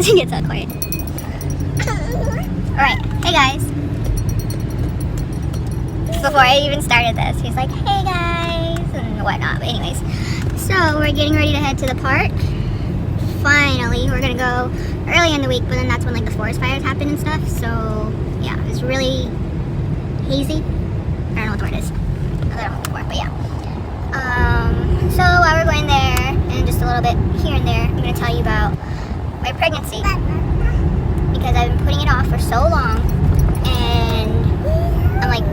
She gets all quiet. Alright, hey guys. Before I even started this, he's like, hey guys, and whatnot. But anyways, so we're getting ready to head to the park. Finally, we're gonna go early in the week, but then that's when like the forest fires happen and stuff. So yeah, it's really hazy. I don't know what the word is. I don't know what the word, but yeah. So while we're going there, and just a little bit here and there, I'm gonna tell you about my pregnancy because I've been putting it off for so long, and I'm like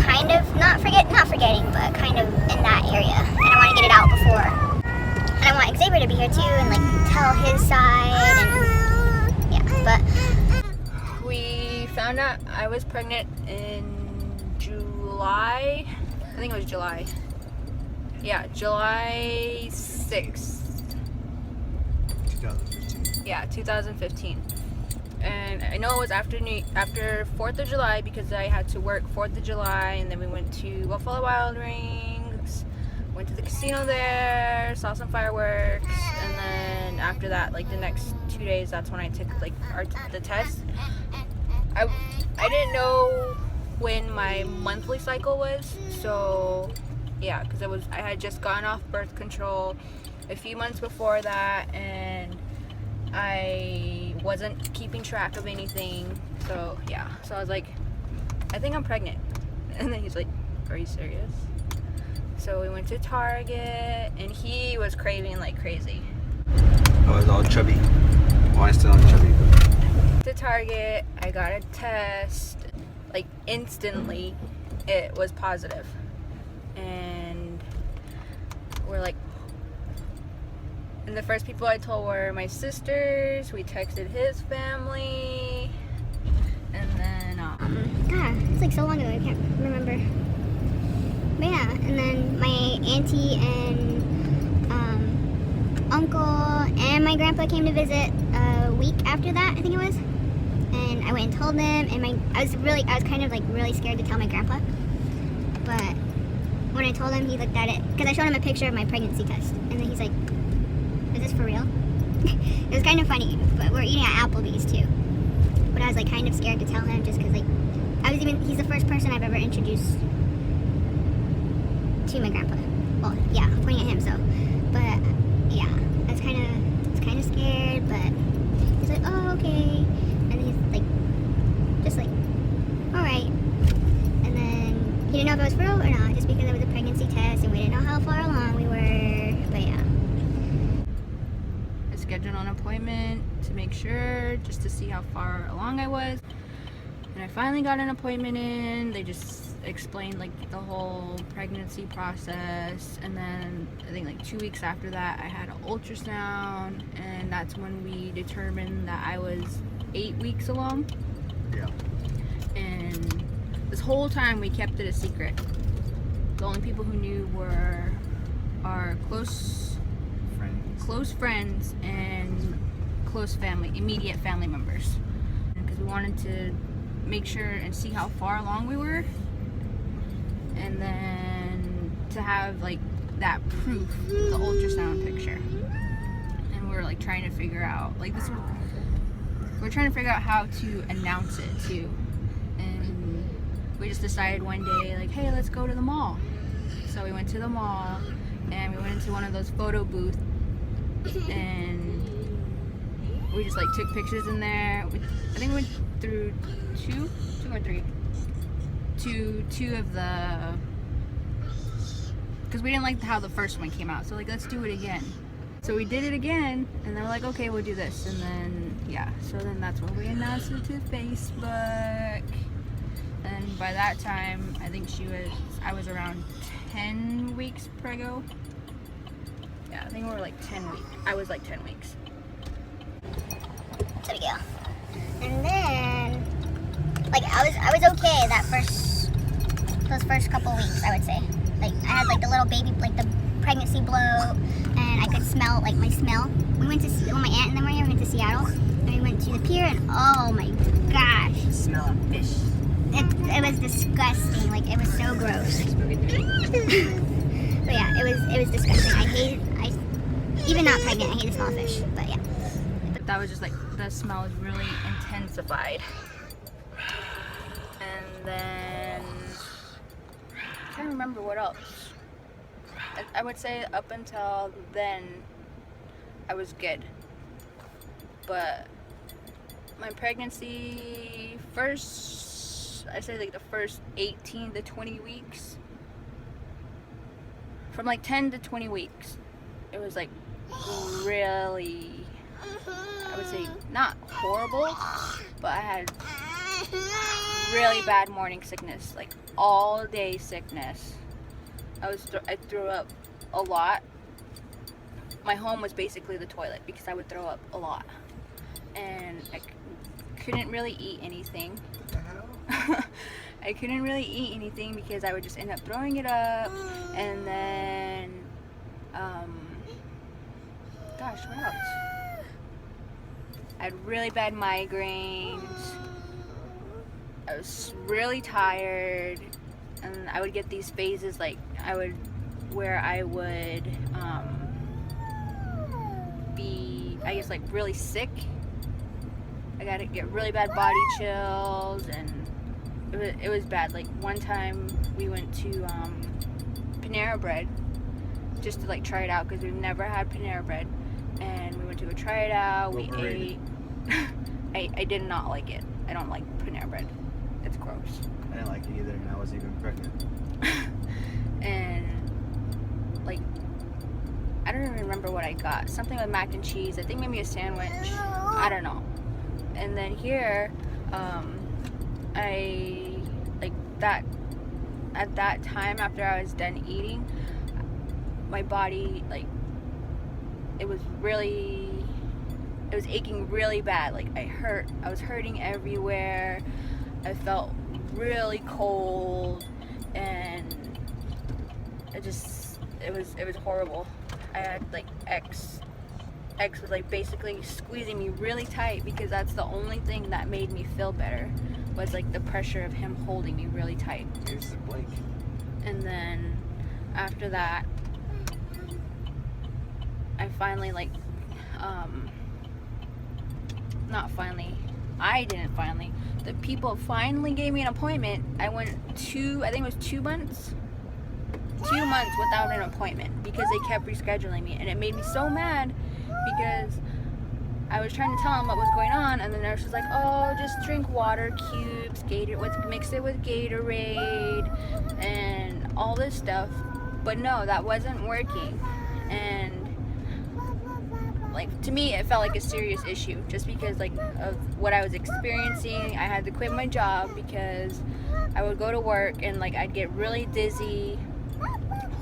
kind of not forgetting, but kind of in that area, and I want to get it out before. And I want Xavier to be here too, and like tell his side, and yeah. But we found out I was pregnant in July. I think it was July. Yeah, July 6th. 2015. Yeah, 2015. And I know it was after 4th of July because I had to work 4th of July, and then we went to Buffalo Wild Wings, went to the casino there, saw some fireworks, and then after that, like the next 2 days, that's when I took like the test. I didn't know when my monthly cycle was, so yeah, because I had just gone off birth control a few months before that, and I wasn't keeping track of anything. So yeah, so I was like, I think I'm pregnant. And then he's like, are you serious? So we went to Target, and he was craving like crazy. I was all chubby. Well, I'm still on chubby. To Target, I got a test. Like instantly, it was positive. And we're like, and the first people I told were my sisters. We texted his family, and then God, it's like so long ago, I can't remember. But yeah, and then my auntie and uncle and my grandpa came to visit a week after that, I think it was. And I went and told them, and I was kind of like really scared to tell my grandpa. But when I told him, he looked at it, because I showed him a picture of my pregnancy test, and then he's like, is this for real? It was kind of funny, but we're eating at Applebee's too. But I was like kind of scared to tell him just because like, he's the first person I've ever introduced to my grandpa. Well, yeah, I'm pointing at him, so. But yeah, I was kind of scared, but he's like, oh, okay. And he's like, just like, all right. And then he didn't know if it was for real or not, just because it was a pregnancy test and we didn't know how far along we were, but yeah. I scheduled an appointment to make sure, just to see how far along I was. And I finally got an appointment in. They just explained like the whole pregnancy process, and then I think like 2 weeks after that I had an ultrasound, and that's when we determined that I was 8 weeks along. Yeah. And this whole time we kept it a secret. The only people who knew were our close friends and close family, immediate family members, because we wanted to make sure and see how far along we were, and then to have like that proof, the ultrasound picture. And we're like trying to figure out like we're trying to figure out how to announce it too. And we just decided one day like, hey, let's go to the mall. So we went to the mall, and we went into one of those photo booths, and we just like took pictures in there. I think we went through two or three to two of the, because we didn't like how the first one came out, so like, let's do it again. So we did it again, and they're like, okay, we'll do this. And then yeah, so then that's when we announced it to Facebook. And by that time, I think I was around 10 weeks prego. Yeah, I think we were like 10 weeks. I was like 10 weeks. So we go. And then, like, I was okay those first couple weeks, I would say. Like, I had like the little baby, like the pregnancy bloat, and I could smell like my smell. We went to, when my aunt and them were here, we went to Seattle, and we went to the pier, and oh my gosh. The smell of fish. It was disgusting. Like, it was so gross. But yeah, it was disgusting. Even not pregnant, I hate the smell of fish. But yeah. but that was just like the smell was really intensified. And then I can't remember what else. I would say up until then I was good, but my pregnancy first, I say like the first 18 to 20 weeks, from like 10 to 20 weeks, it was like really, I would say not horrible, but I had really bad morning sickness, like all day sickness. I threw up a lot. My home was basically the toilet because I would throw up a lot, and I couldn't really eat anything. What the hell? I couldn't really eat anything because I would just end up throwing it up, and then gosh, what else? I had really bad migraines. I was really tired, and I would get these phases where I would be, I guess, like really sick. I got to get really bad body chills, and it was bad. Like one time we went to Panera Bread just to like try it out because we've never had Panera Bread, and we went to go try it out. We ate. I did not like it. I don't like Panera Bread. It's gross. I didn't like it either, and I wasn't even pregnant. And like, I don't even remember what I got. Something with mac and cheese. I think maybe a sandwich. I don't know. And then here, I like that. At that time, after I was done eating, my body it was aching really bad. Like I was hurting everywhere. I felt really cold, and it was horrible. I had like X was like basically squeezing me really tight because that's the only thing that made me feel better, was like the pressure of him holding me really tight. Here's the Blake. And then after that, I finally the people finally gave me an appointment. I went I think it was 2 months without an appointment because they kept rescheduling me, and it made me so mad because I was trying to tell them what was going on, and the nurse was like, oh, just drink water cubes, mix it with Gatorade and all this stuff. But no, that wasn't working. And like, to me, it felt like a serious issue just because like of what I was experiencing. I had to quit my job because I would go to work and like I'd get really dizzy,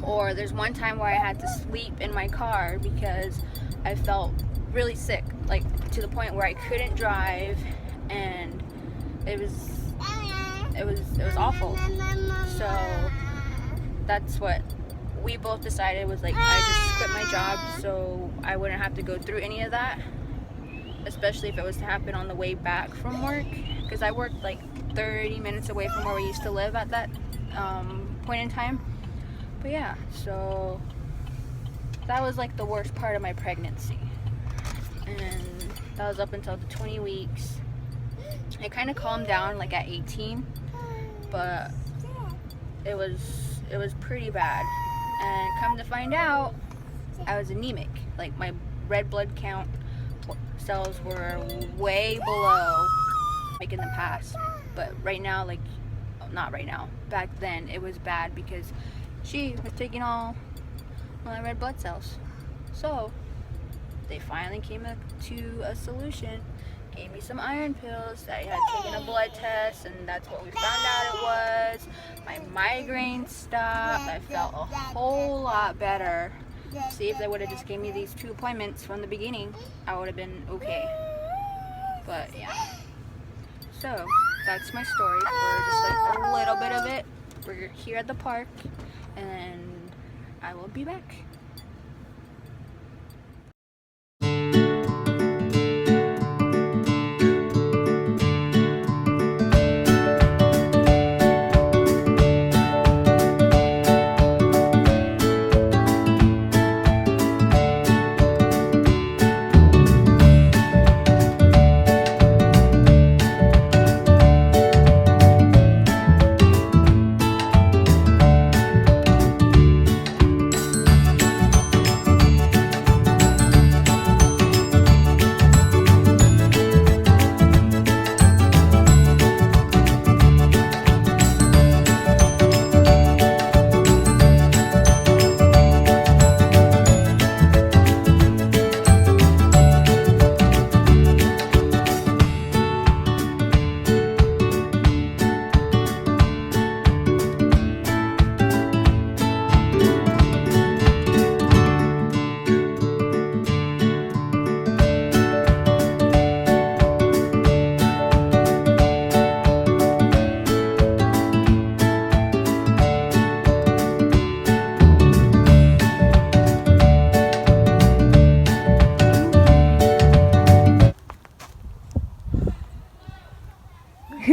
or there's one time where I had to sleep in my car because I felt really sick, like to the point where I couldn't drive, and it was awful. So that's what we both decided, was like I just quit my job so I wouldn't have to go through any of that, especially if it was to happen on the way back from work, because I worked like 30 minutes away from where we used to live at that point in time. But yeah, so that was like the worst part of my pregnancy, and that was up until the 20 weeks. It kind of calmed down like at 18, but it was pretty bad. And come to find out, I was anemic. Like my red blood count cells were way below like in the past. But right now, like, not right now, back then it was bad because she was taking all my red blood cells. So they finally came to a solution, gave me some iron pills. I had taken a blood test, and that's what we found out it was. My migraine stopped. I felt a whole lot better. See, if they would have just gave me these 2 appointments from the beginning, I would have been okay. But yeah, so that's my story for just like a little bit of it. We're here at the park, and I will be back.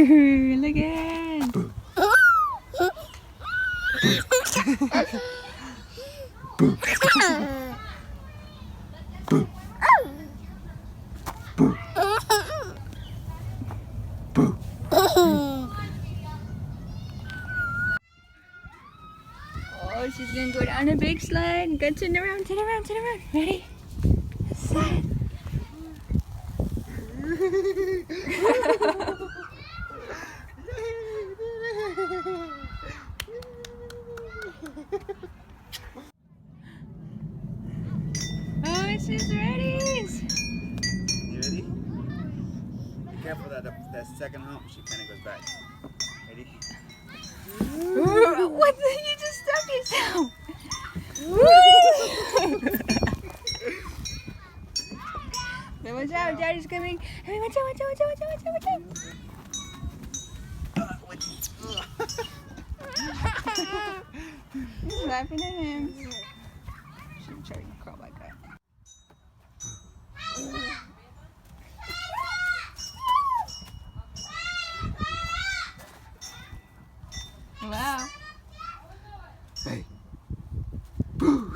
Look at him. Oh, she's gonna go down a big slide. Go turn around, turn around, turn around. Ready? Slide. Oh, she's ready. You ready? Be careful that second hump, she kind of goes back. Ready? What the? You just stuck yourself. Now watch out, Daddy's coming. Hey, watch out, watch out, watch out, watch out, watch out, watch out. He's laughing at him. She's trying to crawl back up. Wow. Hey. Boo.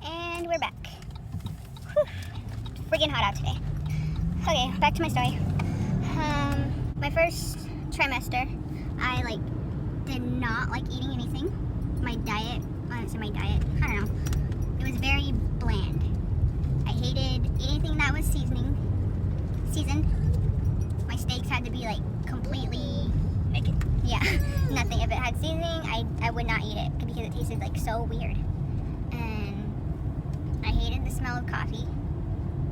And we're back. Whew. Freaking hot out today. Okay, back to my story. My first trimester, I did not like eating anything. My diet, I don't know. It was very bland. I hated anything that was seasoned. My steaks had to be completely Naked. yeah, nothing. If it had seasoning, I would not eat it because it tasted so weird. And I hated the smell of coffee.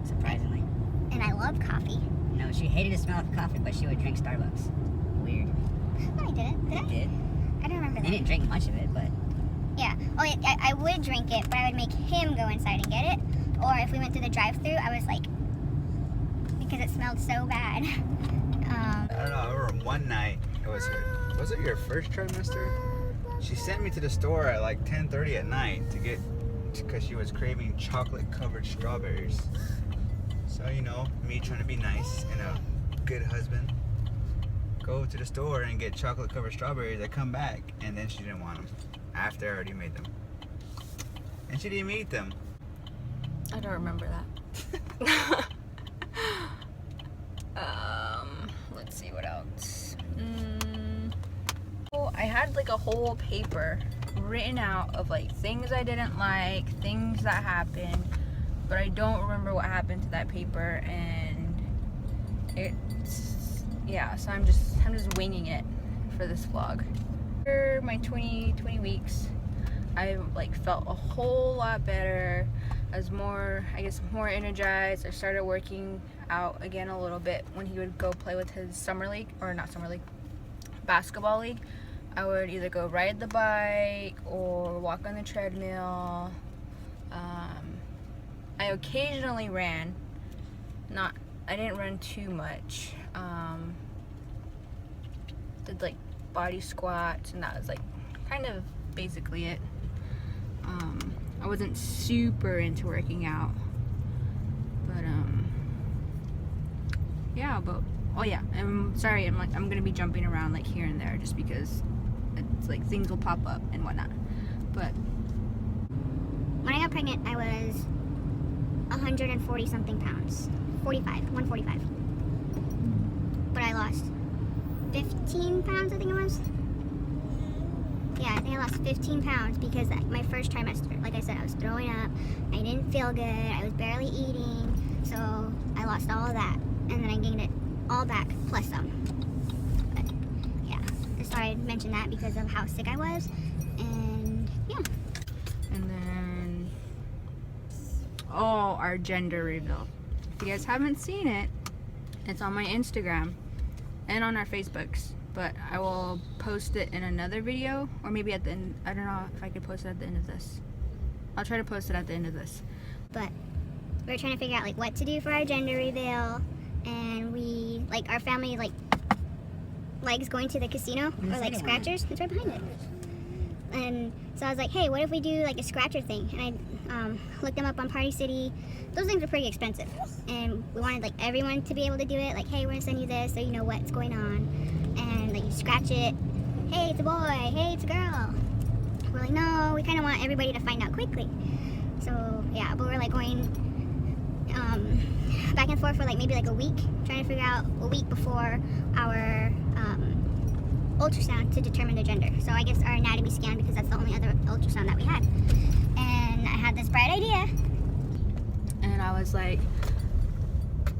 Surprisingly. And I love coffee. No, she hated the smell of coffee, but she would drink Starbucks. Weird. No, I didn't. Did I? You did. I don't remember You that. didn't drink much of it, but Yeah. Oh, yeah, I would drink it, but I would make him go inside and get it. Or if we went through the drive-thru, I was because it smelled so bad. I don't know. I remember one night. Was it your first trimester? She sent me to the store at 10:30 at night because she was craving chocolate-covered strawberries. So me trying to be nice and a good husband, go to the store and get chocolate-covered strawberries. I come back and then she didn't want them after I already made them, and she didn't eat them. I don't remember that. Let's see what else. Oh, I had a whole paper written out of things I didn't like, things that happened, but I don't remember what happened to that paper, and so I'm just winging it for this vlog. For my 20 weeks, I felt a whole lot better. I was more energized. I started working out again a little bit when he would go play with his basketball league. I would either go ride the bike or walk on the treadmill. I occasionally ran. I didn't run too much. Did body squats, and that was kind of basically it. I wasn't super into working out, but I'm sorry, I'm gonna be jumping around here and there just because it's things will pop up and whatnot. But When I got pregnant, I was 140 something pounds. 145. But I lost 15 pounds, I think it was. Yeah, I think I lost 15 pounds because my first trimester, like I said, I was throwing up. I didn't feel good. I was barely eating. So I lost all of that. And then I gained it all back plus some. But yeah, I just thought I'd mention that because of how sick I was. And yeah. And then, our gender reveal. If you guys haven't seen it, it's on my Instagram and on our Facebooks. but I will post it in another video, or maybe at the end. I don't know if I could post it at the end of this. I'll try to post it at the end of this. But we're trying to figure out like what to do for our gender reveal, and we like our family likes going to the casino or like scratchers. It's right behind it. And so I was like, hey, what if we do like a scratcher thing? And I looked them up on Party City. Those things are pretty expensive, and we wanted like everyone to be able to do it. Like, hey, we're gonna send you this so you know what's going on, and like you scratch it. Hey, it's a boy. Hey, it's a girl. We're like, no, we kind of want everybody to find out quickly. So yeah, but we're like going back and forth for like maybe like a week, trying to figure out a week before our ultrasound to determine the gender. So I guess our anatomy scan, because that's the only other ultrasound that we had. And I had this bright idea. And I was like,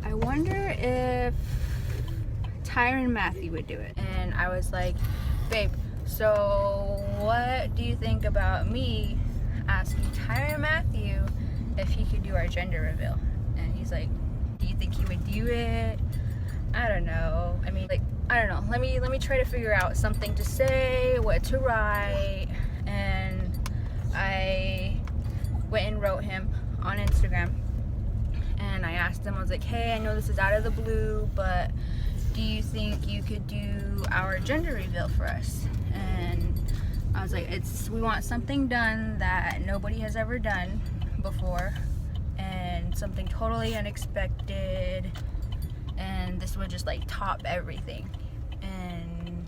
I wonder if Tyron Matthew would do it. And I was like, babe, so what do you think about me asking Tyron Matthew if he could do our gender reveal? And he's like, do you think he would do it? I don't know. I mean, like, I don't know. Let me try to figure out something to say, what to write. And I went and wrote him on Instagram. And I asked him, I was like, hey, I know this is out of the blue, but do you think you could do our gender reveal for us? And I was like, we want something done that nobody has ever done before, and something totally unexpected, and this would just like top everything. And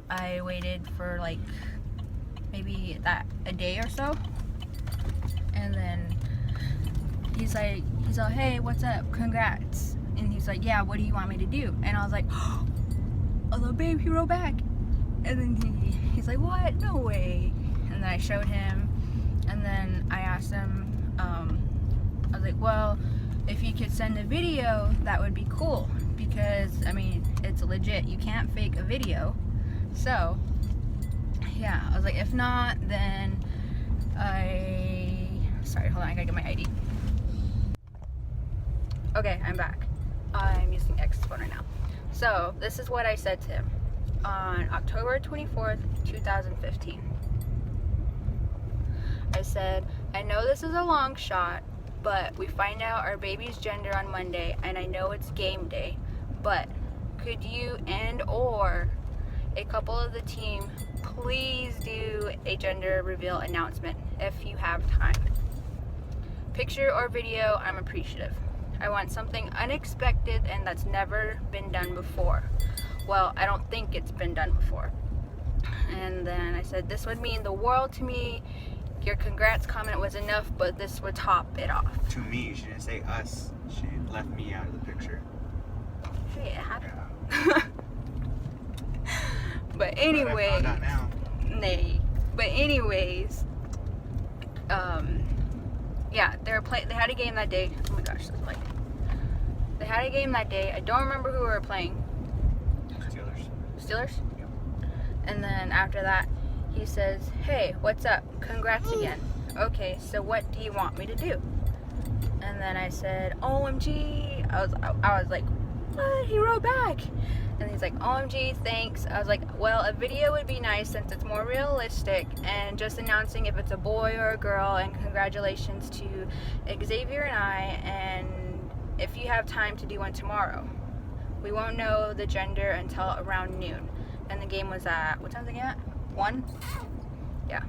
I waited for like maybe a day or so, and then he's like, hey, what's up, congrats. And he's like, yeah, what do you want me to do? And I was like, oh, babe, he wrote back. And then he's like, what? No way. And then I showed him, and then I asked him, I was like, well, if you could send a video, that would be cool, because I mean, it's legit, you can't fake a video. So yeah, I was like, if not, then sorry, hold on, I gotta get my ID. Okay, I'm back. I'm using X's phone right now. So this is what I said to him on October 24th, 2015. I said, I know this is a long shot, but we find out our baby's gender on Monday, and I know it's game day, but could you or a couple of the team please do a gender reveal announcement if you have time? Picture or video, I'm appreciative. I want something unexpected and that's never been done before. Well, I don't think it's been done before. And then I said, this would mean the world to me. Your congrats comment was enough, but this would top it off. To me, she didn't say us. She left me out of the picture. Hey, it happened. But anyway, I found out now. Nay. But anyways, yeah, they had a game that day. Oh my gosh, that's like, they had a game that day. I don't remember who we were playing. Steelers? Yep. And then after that, he says, hey, what's up? Congrats again. Okay, so what do you want me to do? And then I said, OMG. I was like, what? He wrote back. And he's like, OMG, thanks. I was like, well, a video would be nice since it's more realistic, and just announcing if it's a boy or a girl, and congratulations to Xavier and I, and if you have time to do one tomorrow. We won't know the gender until around noon. And the game was at, what time was the game at? 1? Yeah.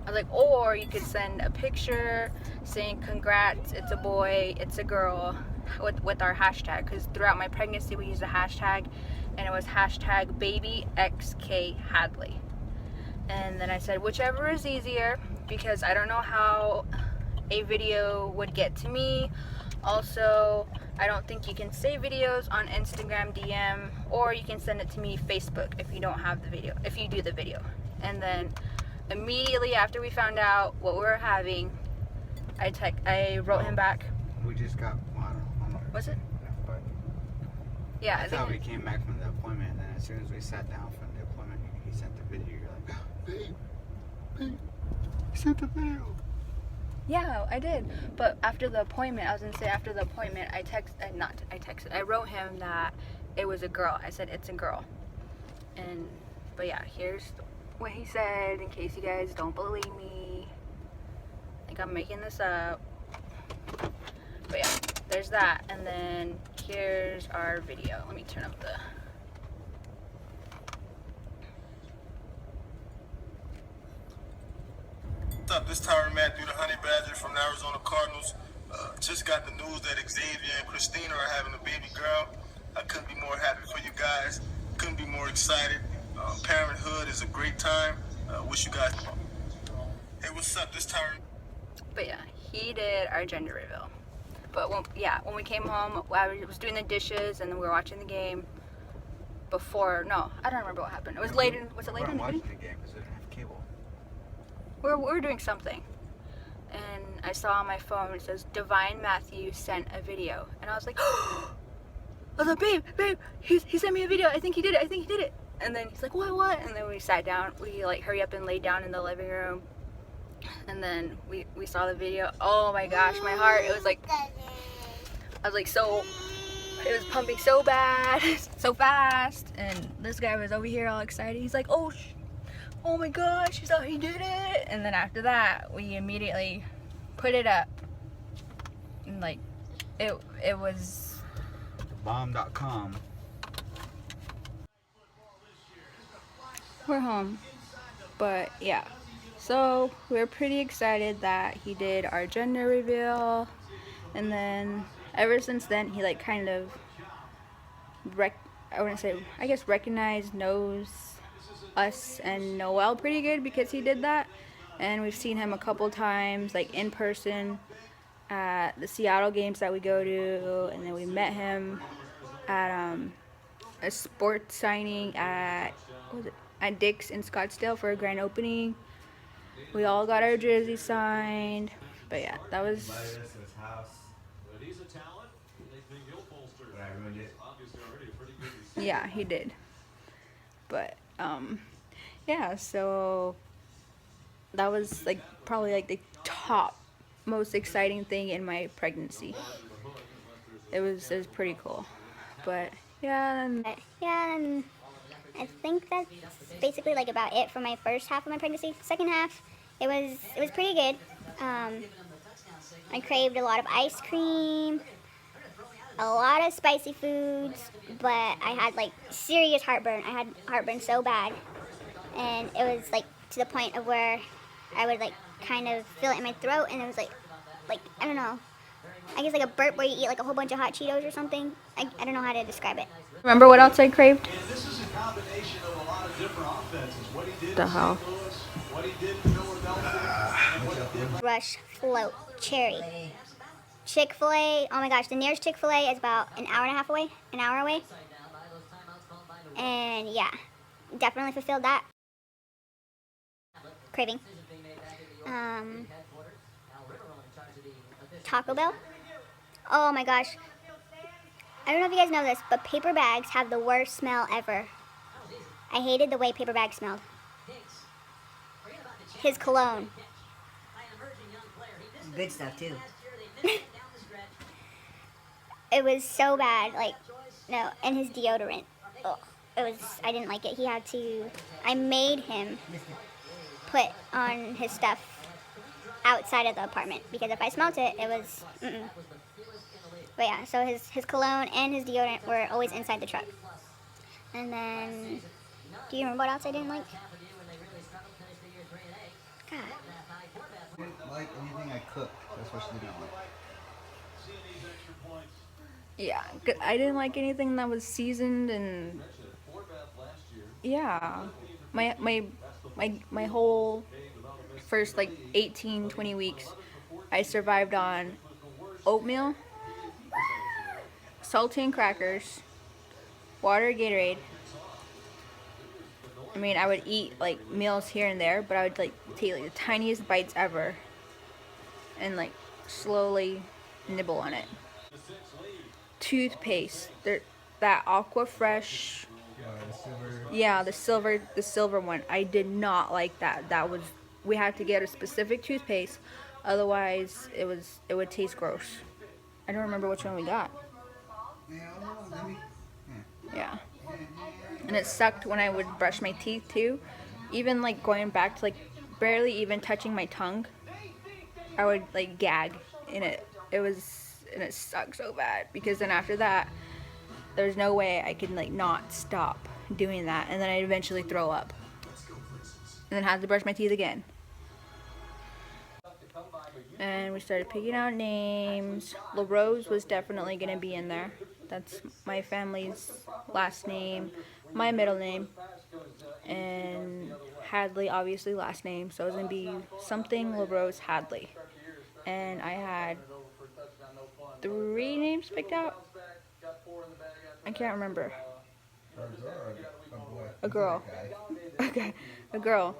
I was like, or you could send a picture saying congrats, it's a boy, it's a girl, with our hashtag, because throughout my pregnancy we used a hashtag, and it was hashtag BabyXKHadley. And then I said, whichever is easier, because I don't know how a video would get to me. Also, I don't think you can save videos on Instagram DM, or you can send it to me Facebook if you don't have the video, if you do the video. And then immediately after we found out what we were having, I wrote him back. We just got, well, I don't know. Was it? But yeah, I thought we came back from the appointment, and then as soon as we sat down from the appointment, he sent the video. You're like, babe, he sent the video. Yeah, I did. But after the appointment, I wrote him that it was a girl. I said, it's a girl. But yeah, here's what he said in case you guys don't believe me. I think I'm making this up. But yeah, there's that. And then here's our video. Let me turn up the... What's up? This is Tyron Matthew, the Honey Badger from the Arizona Cardinals. Just got the news that Xavier and Christina are having a baby girl. I couldn't be more happy for you guys. Couldn't be more excited. Parenthood is a great time. Wish you guys. Hey, what's up? This is Tyron. But yeah, he did our gender reveal. But when we came home, I was doing the dishes and then we were watching the game. Before, no, I don't remember what happened. It was late. Was it late in the watching evening? the game because we didn't have cable. We were doing something, and I saw on my phone it says Divine Matthew sent a video, and I was like, I was like, babe, he sent me a video. I think he did it. And then he's like, what? And then we sat down. We like hurry up and laid down in the living room, and then we saw the video. Oh my gosh, my heart! It was like, I was like so. It was pumping so bad, so fast, and this guy was over here all excited. He's like, oh my gosh, he thought he did it. And then after that, we immediately put it up, and like, it was Bomb.com. We're home, but yeah. So we're pretty excited that he did our gender reveal, and then ever since then he like kind of recognized, knows us and Noelle pretty good because he did that, and we've seen him a couple times like in person at the Seattle games that we go to, and then we met him at a sports signing at Dick's in Scottsdale for a grand opening. We all got our jerseys signed, but yeah, that was. Yeah, he did. But yeah, so that was like probably like the top most exciting thing in my pregnancy. It was pretty cool. But yeah, and I think that's basically like about it for my first half of my pregnancy. Second half, it was pretty good. I craved a lot of ice cream, a lot of spicy foods, but I had like serious heartburn. I had heartburn so bad, and it was like to the point of where I would like kind of feel it in my throat, and it was like I don't know, I guess like a burp where you eat like a whole bunch of hot Cheetos or something. I don't know how to describe it. remember what else I craved? And this is a combination of a lot of different offenses. What he did The to hell? St. Louis, what he did to Philadelphia, and what he did. Rush Float Cherry. Chick-fil-A, oh my gosh, the nearest Chick-fil-A is about an hour away. And yeah, definitely fulfilled that craving. Taco Bell. Oh my gosh. I don't know if you guys know this, but paper bags have the worst smell ever. I hated the way paper bags smelled. His cologne. Good stuff too. It was so bad, like, no, and his deodorant. Ugh, I didn't like it. I made him put on his stuff outside of the apartment, because if I smelled it, it was, But yeah, so his cologne and his deodorant were always inside the truck. And then, do you remember what else I didn't like? God. I didn't like anything I cooked. That's what she didn't like. Yeah, I didn't like anything that was seasoned, and yeah, my whole first like 18-20 weeks I survived on oatmeal, saltine crackers, water, Gatorade. I mean, I would eat like meals here and there, but I would like take like the tiniest bites ever and like slowly nibble on it. Toothpaste, that Aqua Fresh, yeah, the silver one. I did not like that. We had to get a specific toothpaste, otherwise it would taste gross. I don't remember which one we got. Yeah. and it sucked when I would brush my teeth too. Even like going back to like barely even touching my tongue, I would like gag in it. And it sucked so bad because then after that, there's no way I could like not stop doing that, and then I'd eventually throw up, and then had to brush my teeth again. And we started picking out names. LaRose was definitely gonna be in there. That's my family's last name, my middle name, and Hadley obviously last name, so it was gonna be something LaRose Hadley. And I had 3 names picked out. I can't remember. A girl. Okay, a girl.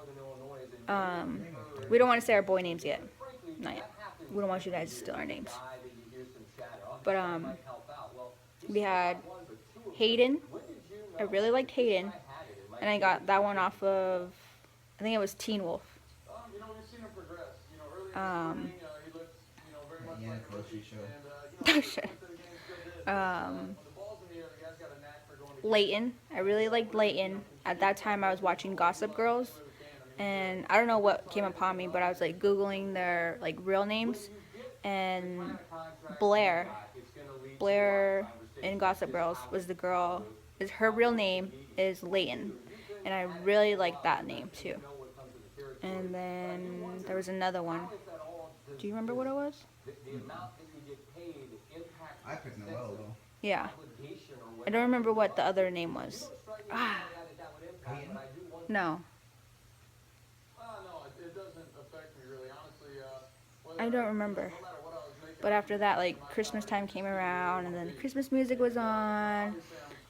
We don't want to say our boy names yet. Not yet. We don't want you guys to steal our names. But we had Hayden. I really liked Hayden, and I got that one off of, I think it was Teen Wolf. Leighton. I really liked Leighton. At that time I was watching Gossip Girls, and I don't know what came upon me, but I was like Googling their like real names, and Blair in Gossip Girls was the girl, her real name is Leighton, and I really liked that name too. And then there was another one. Do you remember what it was? I picked Noelle though. Yeah. I don't remember what the other name was. No. I don't remember. But after that, like, Christmas time came around, and then Christmas music was on,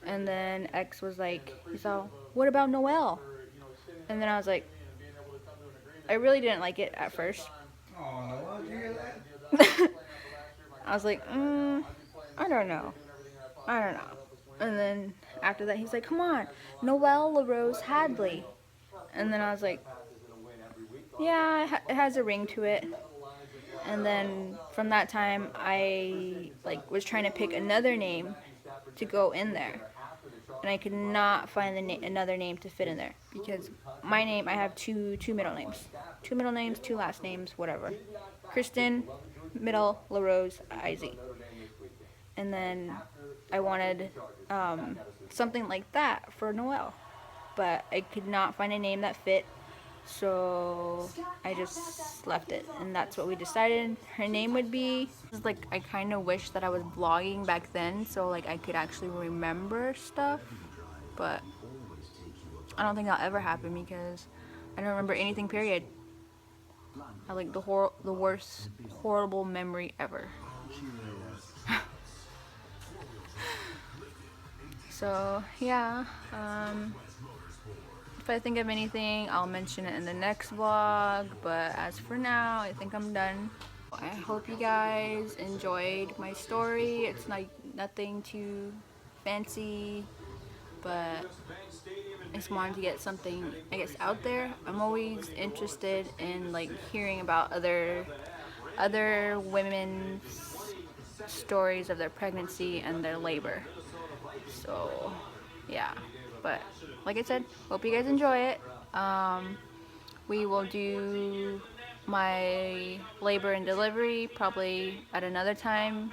and then X was like, he's all, what about Noelle? And then I was like, I really didn't like it at first. Oh, Noelle, did you hear that? I was like, I don't know. And then after that, he's like, come on, Noelle LaRose Hadley. And then I was like, yeah, it has a ring to it. And then from that time, I like was trying to pick another name to go in there, and I could not find another name to fit in there, because my name, I have two middle names, 2 last names, whatever. Kristen, middle, LaRose, Izzy. And then I wanted something like that for Noelle, but I could not find a name that fit, so I just left it, and that's what we decided her name would be. Like, I kind of wish that I was vlogging back then, so like I could actually remember stuff, but I don't think that'll ever happen because I don't remember anything, period. I like the worst horrible memory ever. So yeah, if I think of anything, I'll mention it in the next vlog, but as for now, I think I'm done. I hope you guys enjoyed my story. It's like nothing too fancy, but I just wanted to get something, I guess, out there. I'm always interested in like hearing about other women's stories of their pregnancy and their labor. So yeah, but like I said, hope you guys enjoy it. We will do my labor and delivery probably at another time,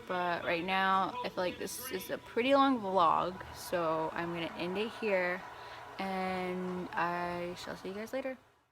but right now I feel like this is a pretty long vlog, so I'm gonna end it here, and I shall see you guys later.